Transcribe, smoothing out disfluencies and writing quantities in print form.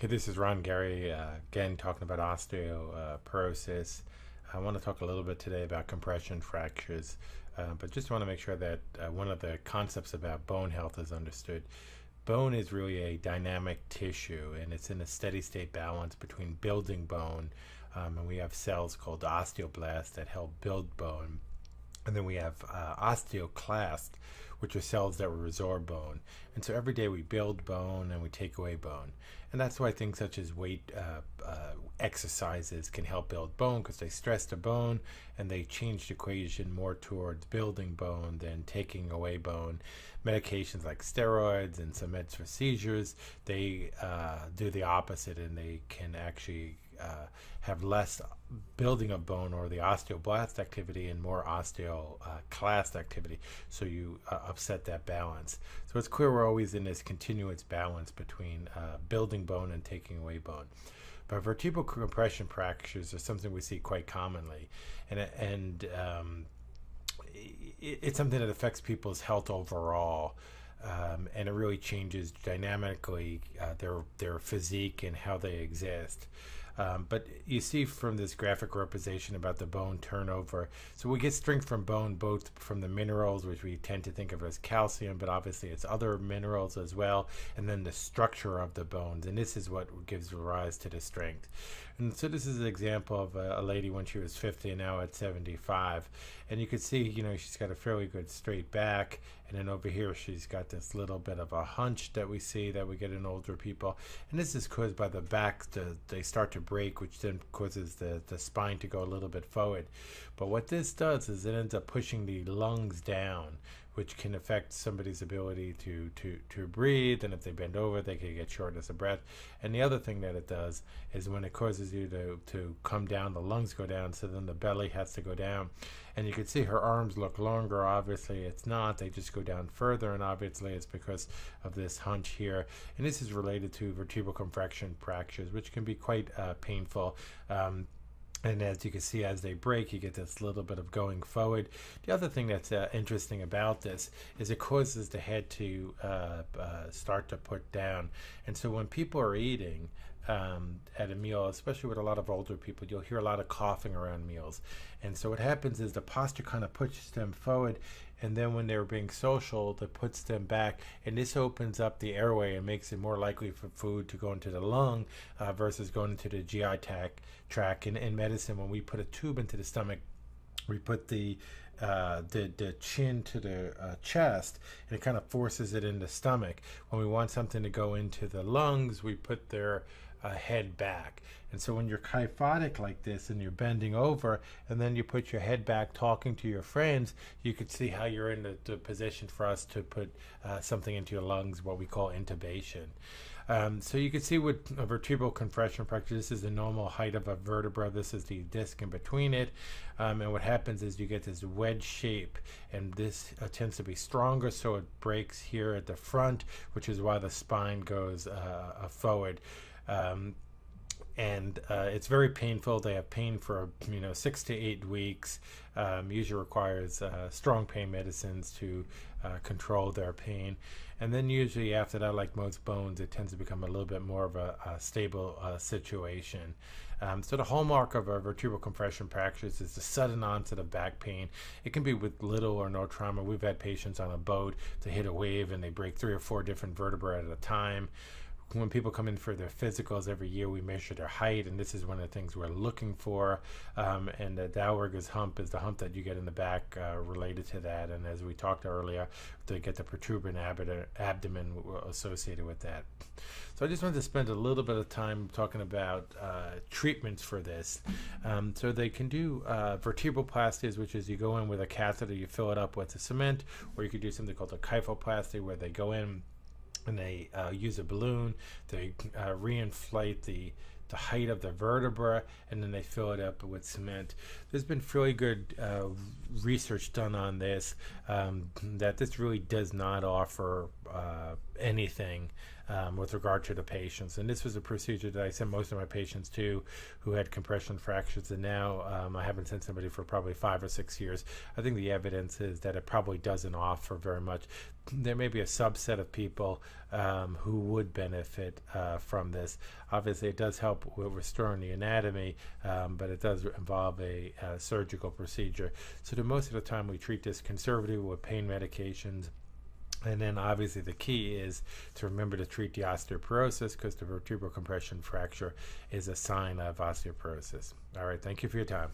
Hey, this is Garry, again talking about osteoporosis. I want to talk a little bit today about compression fractures, but just want to make sure that one of the concepts about bone health is understood. Bone is really a dynamic tissue, and it's in a steady state balance between building bone, and we have cells called osteoblasts that help build bone. And then we have osteoclasts, which are cells that resorb bone. And so every day we build bone and we take away bone. And that's why things such as weight exercises can help build bone, because they stress the bone and they change the equation more towards building bone than taking away bone. Medications like steroids and some meds for seizures, they do the opposite, and they can actually have less building of bone, or the osteoblast activity, and more osteoclast activity, so you upset that balance. So it's clear we're always in this continuous balance between building bone and taking away bone. But vertebral compression fractures are something we see quite commonly, and it's something that affects people's health overall. And it really changes dynamically their physique and how they exist. But you see from this graphic representation about the bone turnover, so we get strength from bone both from the minerals, which we tend to think of as calcium, but obviously it's other minerals as well, and then the structure of the bones, and this is what gives rise to the strength. And so this is an example of a lady when she was 50 and now at 75, and you can see, she's got a fairly good straight back, and then over here she's got this little bit of a hunch that we see that we get in older people, and this is caused by the back. They start to break, which then causes the spine to go a little bit forward. But what this does is it ends up pushing the lungs down, which can affect somebody's ability to breathe, and if they bend over, they can get shortness of breath. And the other thing that it does is when it causes you to come down, the lungs go down, so then the belly has to go down. And you can see her arms look longer. Obviously it's not, they just go down further, and obviously it's because of this hunch here. And this is related to vertebral compression fractures, which can be quite painful. And as you can see, as they break, you get this little bit of going forward. The other thing that's interesting about this is it causes the head to start to put down. And so when people are eating at a meal, especially with a lot of older people, you'll hear a lot of coughing around meals. And so what happens is the posture kind of pushes them forward, and then when they're being social, that puts them back, and this opens up the airway and makes it more likely for food to go into the lung versus going into the GI tract. In medicine, when we put a tube into the stomach, we put the chin to the chest, and it kind of forces it in the stomach. When we want something to go into the lungs, we put their head back. And so when you're kyphotic like this and you're bending over and then you put your head back talking to your friends, you could see how you're in the position for us to put something into your lungs, what we call intubation. So you can see with a vertebral compression fracture, this is the normal height of a vertebra. This is the disc in between it. And what happens is you get this wedge shape, and this tends to be stronger, so it breaks here at the front, which is why the spine goes forward. And it's very painful. They have pain for 6 to 8 weeks. Usually requires strong pain medicines to control their pain, and then usually after that, like most bones, it tends to become a little bit more of a stable situation. So the hallmark of a vertebral compression fractures is the sudden onset of back pain. It can be with little or no trauma. We've had patients on a boat to hit a wave and they break 3 or 4 different vertebrae at a time. When people come in for their physicals every year, we measure their height, and this is one of the things we're looking for. And the Dauerger's hump is the hump that you get in the back related to that. And as we talked earlier, to get the protuberant abdomen associated with that. So I just wanted to spend a little bit of time talking about treatments for this. So they can do vertebroplasties, which is you go in with a catheter, you fill it up with the cement, or you could do something called a kyphoplasty, where they go in and they use a balloon, they reinflate the height of the vertebra, and then they fill it up with cement. There's been fairly good research done on this, that this really does not offer anything with regard to the patients. And this was a procedure that I sent most of my patients to who had compression fractures, and now I haven't sent somebody for probably 5 or 6 years. I think the evidence is that it probably doesn't offer very much. There may be a subset of people who would benefit from this. Obviously, it does help with restoring the anatomy, but it does involve a surgical procedure. So most of the time we treat this conservatively with pain medications. And then obviously the key is to remember to treat the osteoporosis, because the vertebral compression fracture is a sign of osteoporosis. All right, thank you for your time.